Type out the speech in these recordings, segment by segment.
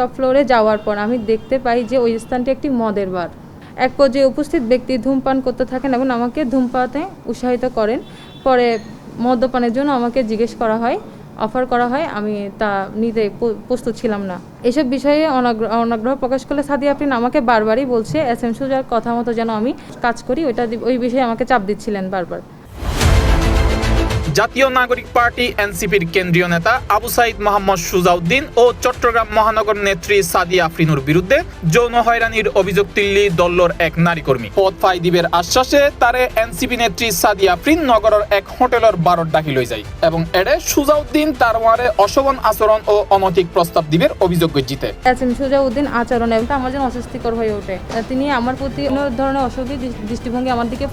Top ফ্লোরে যাওয়ার পর আমি দেখতে পাই যে ওই স্থানটি একটি মদের বার। এক পর্যায়ে উপস্থিত ব্যক্তি ধূমপান করতে থাকেন এবং আমাকে ধূমপানে উৎসাহিত করেন। পরে মদ্যপানের জন্য আমাকে জিজ্ঞেস করা হয়, অফার করা হয়, আমি তা নিতে প্রস্তুত ছিলাম না। এসব বিষয়ে অনাগ্রহ প্রকাশ করলে সাদিয়া আফরিন আমাকে বারবারই বলছে SM সুজার কথা মতো যেন আমি কাজ করি, ওই বিষয়ে আমাকে চাপ দিচ্ছিলেন বারবার। জাতীয় নাগরিক পার্টি এনসিপির কেন্দ্রীয় নেতা আবু সাইদ মোহাম্মদ সুজাউদ্দিন ও চট্টগ্রাম মহানগর নেত্রী সাদিয়া আফরিনুর বিরুদ্ধে যৌন হয়রানির অভিযোগ তুললি দল্লর এক নারী কর্মী। পদ ফাই দিবের আশ্বাসে তারে এনসিপি নেত্রী সাদিয়া আফরিন নগরের এক হোটেলের বারত ডাকি লই যায় এবং এডে সুজাউদ্দিন তার ওয়ারে অশোভন আচরণ ও অনৈতিক প্রস্তাব দিবের অভিযোগ জিতে। SM সুজাউদ্দিন আচরণ এবং আমার জন্য অস্বস্তিকর হয়ে ওঠে। তিনি আমার প্রতি কোনো ধরনের অসভ্য দৃষ্টিভঙ্গি আমার দিকে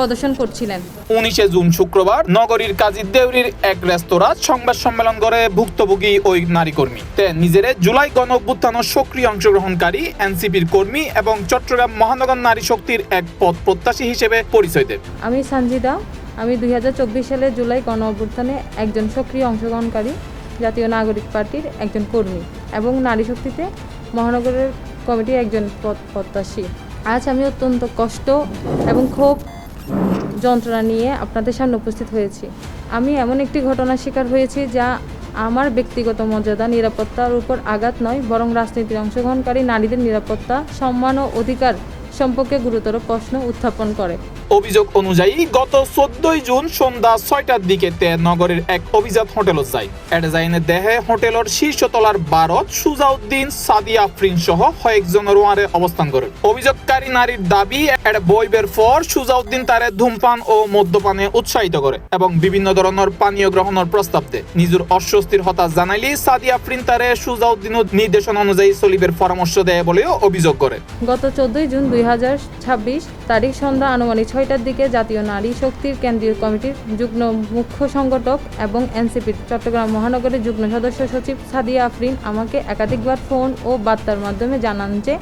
প্রদর্শন করছিলেন। 19 জুন শুক্রবার নগরীর কাজী দেউরির এক রেস্তোরাঁ সংবাদ সম্মেলন করে ভুক্তভোগী ওই নারী কর্মী নিজের জুলাই গণ অভ্যুত্থানের সক্রিয় অংশগ্রহণকারী এনসিপির কর্মী এবং চট্টগ্রাম মহানগর নারী শক্তির এক পদ প্রত্যাশী হিসেবে পরিচয় দেন। আমি সঞ্জিদা, আমি 2024 সালে জুলাই গণ অভ্যুত্থানে একজন সক্রিয় অংশগ্রহণকারী জাতীয় নাগরিক পার্টির একজন কর্মী এবং নারী শক্তিতে মহানগরের কমিটির একজন পদ প্রত্যাশী। আজ আমি অত্যন্ত কষ্ট এবং ক্ষোভ যন্ত্রণা নিয়ে আপনাদের সামনে উপস্থিত হয়েছি। আমি এমন একটি ঘটনার শিকার হয়েছি যা আমার ব্যক্তিগত মর্যাদা, নিরাপত্তার উপর আঘাত নয়, বরং রাজনীতির অংশগ্রহণকারী নারীদের নিরাপত্তা, সম্মান ও অধিকার সম্পর্কে গুরুতর প্রশ্ন উত্থাপন করে। অভিযোগ অনুযায়ী গত 14 জুন সন্ধ্যা 6টার দিকে নগরের এক অভিজাত হোটেলত যায়। এডজাইনের দেহে হোটেলের শীর্ষতলার বারত সুজাউদ্দিন, সাদিয়া আফরিন সহ কয়েকজনের ওয়ারে অবস্থান করে। অভিযোগকারী নারীর দাবি এটা বইবের পর সুজাউদ্দিন তারে ধূমপান ও মদ্যপানে উৎসাহিত করে এবং বিভিন্ন ধরনের পানীয় গ্রহণের প্রস্তাব দেয়। নিজের অস্বস্তির হতাশ জানাইলে সাদিয়া আফরিন তারে সুজাউদ্দিনের নির্দেশনা অনুযায়ী চলিবের পরামর্শ দেয় বলেও অভিযোগ করে। গত 14 জুন 2026 তারিখ সন্ধ্যা আনুমানিক 6টার দিকে জাতীয় নারী শক্তির কেন্দ্রীয় কমিটির যুগ্ম মুখ্য সংগঠক এবং এনসিপির চট্টগ্রাম মহানগরের যুগ্ম সদস্য সচিব সাদিয়া আফরিন আমাকে একাধিকবার ফোন ও বার্তার মাধ্যমে জানান যে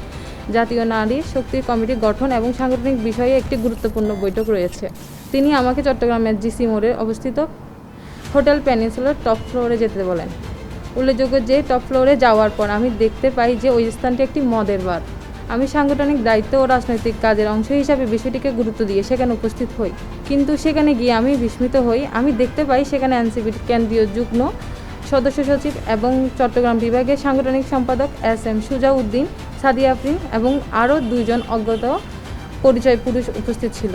জাতীয় নারী শক্তির কমিটি গঠন এবং সাংগঠনিক বিষয়ে একটি গুরুত্বপূর্ণ বৈঠক রয়েছে। তিনি আমাকে চট্টগ্রামের জিসি মোড়ে অবস্থিত হোটেল পেনিনসুলার টপ ফ্লোরে যেতে বলেন। উল্লেখযোগ্য যে টপ ফ্লোরে যাওয়ার পর আমি দেখতে পাই যে ওই স্থানটি একটি মদের বার। আমি সাংগঠনিক দায়িত্ব ও রাজনৈতিক কাজের অংশ হিসাবে বিষয়টিকে গুরুত্ব দিয়ে সেখানে উপস্থিত হই, কিন্তু সেখানে গিয়ে আমি বিস্মিত হই। আমি দেখতে পাই সেখানে এনসিপির কেন্দ্রীয় যুগ্ম সদস্য সচিব এবং চট্টগ্রাম বিভাগের সাংগঠনিক সম্পাদক SM সুজাউদ্দিন, সাদিয়া আফরিন এবং আরও 2 জন অজ্ঞাত পরিচয় পুরুষ উপস্থিত ছিল।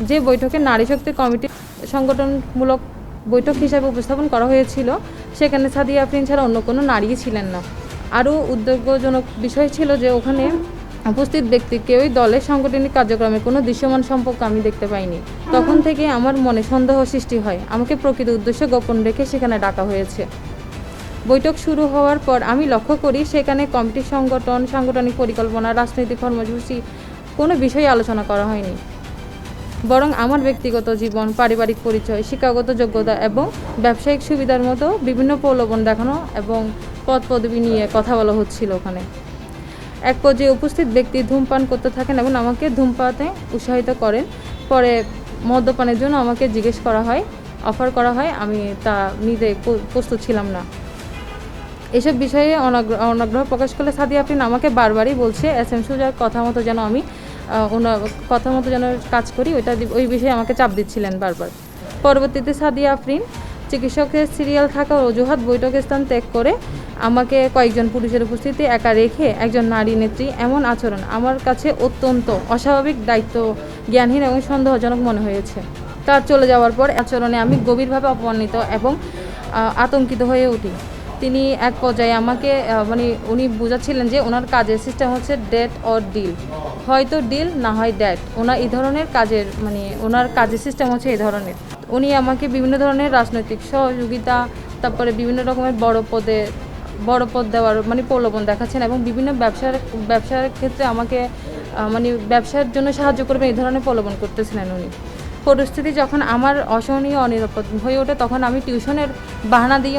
যে বৈঠকে নারী শক্তি কমিটি সংগঠনমূলক বৈঠক হিসাবে উপস্থাপন করা হয়েছিল সেখানে সাদিয়া আফরিন ছাড়া অন্য কোনো নারীই ছিলেন না। আরও উদ্বেগজনক বিষয় ছিল যে ওখানে উপস্থিত ব্যক্তি কেউই দলের সাংগঠনিক কার্যক্রমের কোনো দৃশ্যমান সম্পর্ক আমি দেখতে পাইনি। তখন থেকে আমার মনে সন্দেহ সৃষ্টি হয়, আমাকে প্রকৃত উদ্দেশ্য গোপন রেখে সেখানে ডাকা হয়েছে। বৈঠক শুরু হওয়ার পর আমি লক্ষ্য করি সেখানে কমিটির সংগঠন, সাংগঠনিক পরিকল্পনা, রাজনৈতিক কর্মসূচি কোনো বিষয়ে আলোচনা করা হয়নি, বরং আমার ব্যক্তিগত জীবন, পারিবারিক পরিচয়, শিক্ষাগত যোগ্যতা এবং ব্যবসায়িক সুবিধার মতো বিভিন্ন প্রলোভন দেখানো এবং পদ পদবি নিয়ে কথা বলা হচ্ছিল ওখানে। এক পর্যায়ে উপস্থিত ব্যক্তি ধূমপান করতে থাকেন এবং আমাকে ধূমপানে উৎসাহিত করেন। পরে মদ্যপানের জন্য আমাকে জিজ্ঞেস করা হয়, অফার করা হয়, আমি তা নিতে প্রস্তুত ছিলাম না। এসব বিষয়ে অনাগ্রহ প্রকাশ করলে সাদিয়া আফরিন আমাকে বারবারই বলছে SM সুজার কথা মতো যেন আমি কথা মতো যেন কাজ করি, ওই বিষয়ে আমাকে চাপ দিচ্ছিলেন বারবার। পরবর্তীতে সাদিয়া আফরিন চিকিৎসকের সিরিয়াল থাকা অজুহাত বৈঠক স্থান ত্যাগ করে আমাকে কয়েকজন পুরুষের উপস্থিতি একা রেখে একজন নারী নেত্রী এমন আচরণ আমার কাছে অত্যন্ত অস্বাভাবিক, দায়িত্ব জ্ঞানহীন এবং সন্দেহজনক মনে হয়েছে। তার চলে যাওয়ার পর আচরণে আমি গভীরভাবে অপমানিত এবং আতঙ্কিত হয়ে উঠি। তিনি এক পর্যায়ে আমাকে উনি বোঝাচ্ছিলেন যে ওনার কাজের সিস্টেম হচ্ছে ডেট অর ডিল, হয়তো ডিল না হয় ডেট। ওনার এই ধরনের কাজের ওনার কাজের সিস্টেম হচ্ছে এই ধরনের। উনি আমাকে বিভিন্ন ধরনের রাজনৈতিক সহযোগিতা, তারপরে বিভিন্ন রকমের বড় পদ দেওয়ার প্রলোভন দেখাচ্ছেন এবং বিভিন্ন ব্যবসার ক্ষেত্রে আমাকে ব্যবসার জন্য সাহায্য করবেন এই ধরনের প্রলোভন করতেছিলেন উনি। পরিস্থিতি যখন আমার অসহনীয়, অনিরাপদ হয়ে ওঠে তখন আমি টিউশনের বাহানা দিয়ে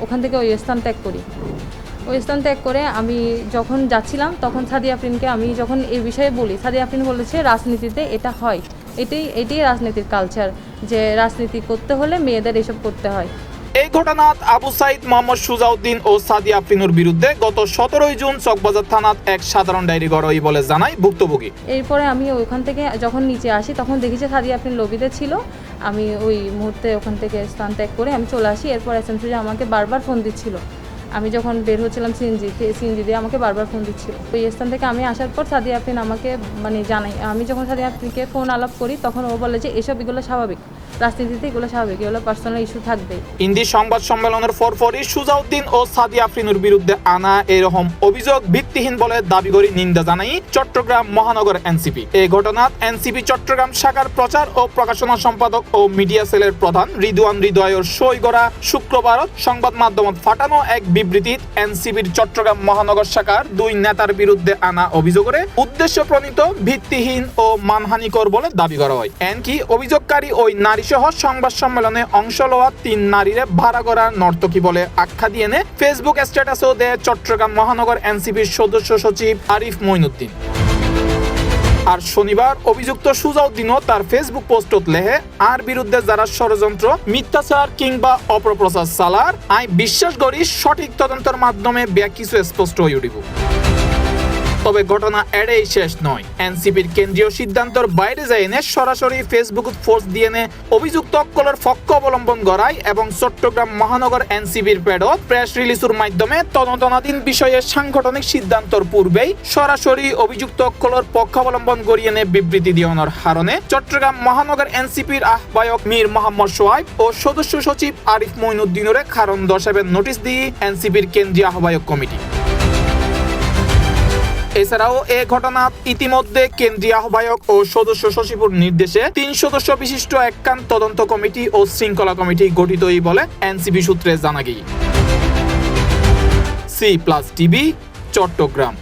ওখান থেকে ওই স্থান ত্যাগ করি। ওই স্থান ত্যাগ করে আমি যখন যাচ্ছিলাম তখন সাদিয়া আফরিনকে আমি যখন এই বিষয়ে বলি, সাদিয়া আফরিন বলেছে রাজনীতিতে এটা হয়, এটাই রাজনীতির কালচার, যে রাজনীতি করতে হলে মেয়েদের এসব করতে হয়। এই ঘটনাত আবু সাইদ, মোহাম্মদ সুজাউদ্দিন ও সাদিয়া আফরিনুর বিরুদ্ধে গত 17 জুন চকবাজার থানাত এক সাধারণ ডায়েরি করা হয় বলে জানায় ভুক্তভোগী। এরপরে আমি ওখান থেকে যখন নিচে আসি তখন দেখি যে সাদিয়া আফরিন লবিতে ছিল। আমি ওই মুহূর্তে ওখান থেকে স্থান ত্যাগ করে আমি চলে আসি। এরপর এসএমসি আমাকে বারবার ফোন দিচ্ছিল। আমি যখন বের হচ্ছিলাম সিএনজি দিয়ে আমাকে বারবার ফোন দিচ্ছিল। ওই স্থান থেকে আমি আসার পর সাদিয়া আফরিন আমাকে জানাই। আমি যখন সাদিয়া আফরিনকে ফোন আলাপ করি তখন ও বলে যে এগুলো স্বাভাবিক, রাজনীতিতে এগুলো স্বাভাবিক, এগুলো পার্সোনাল ইস্যু থাকবে। ইন্দি সংবাদ সম্মেলনের পরপরই সুজাউদ্দিন ও সাদিয়া আফরিনুর বিরুদ্ধে আনা এরকম অভিযোগ ভিত্তিহীন বলে দাবি করে নিন্দা জানাই চট্টগ্রাম মহানগর এনসিপি। এই ঘটনাত এনসিপি চট্টগ্রাম শাখার প্রচার ও প্রকাশনা সম্পাদক ও মিডিয়া সেলের প্রধান রিদওয়ান হৃদয়ের সই করা শুক্রবার সংবাদ মাধ্যমত ফাটানো এক বিবৃতিত এনসিপির চট্টগ্রাম মহানগর শাখার 2 নেতার বিরুদ্ধে আনা অভিযোগের উদ্দেশ্য প্রণীত, ভিত্তিহীন ও মানহানিকর বলে দাবি করা হয়। এমনকি অভিযোগকারী ওই নারী সহ সংবাদ সম্মেলনে অংশ লওয়া 3 নারীরে ভাড়া করা নর্তকী বলে আখ্যা দিয়ে ফেসবুক স্ট্যাটাসও দেয় চট্টগ্রাম মহানগর এনসিপির সদস্য সচিব আরিফ মঈনুদ্দিন। আর শনিবার অভিযুক্ত সুজাউদ্দিনও তার ফেসবুক পোস্টত লেহে আর বিরুদ্ধে যারা ষড়যন্ত্র, মিথ্যাচার কিংবা অপপ্রচার চালার আই বিশ্বাস করি সঠিক তদন্তের মাধ্যমে কিছু স্পষ্ট হয়ে উঠিব। তবে ঘটনা এড়েই শেষ নয়। এনসিপির কেন্দ্রীয় সিদ্ধান্তর বাইরে যায় সরাসরি ফেসবুক পোস্ট দিয়ে অভিযুক্ত অকলের পক্ষ অবলম্বন করায় এবং চট্টগ্রাম মহানগর এনসিপির পেডত প্রেস রিলিজের মাধ্যমে তদন্তাধীন বিষয়ে সাংগঠনিক সিদ্ধান্তর পূর্বেই সরাসরি অভিযুক্ত অকলের পক্ষ অবলম্বন করিয়ে বিবৃতি দিওয়ানোর কারণে চট্টগ্রাম মহানগর এনসিপির আহ্বায়ক মীর মোহাম্মদ সোহাইব ও সদস্য সচিব আরিফ মঈনুদ্দিনের কারণ দর্শাবের নোটিশ দিয়ে এনসিপির কেন্দ্রীয় আহ্বায়ক কমিটি। এছাড়াও এই ঘটনা ইতিমধ্যে কেন্দ্রীয় আহ্বায়ক ও সদস্য সচিবের নির্দেশে 3 সদস্য বিশিষ্ট একখান তদন্ত কমিটি ও শৃঙ্খলা কমিটি গঠিত বলে এনসিপি সূত্রে জানা গিয়ে। C+ TV, Chittagong.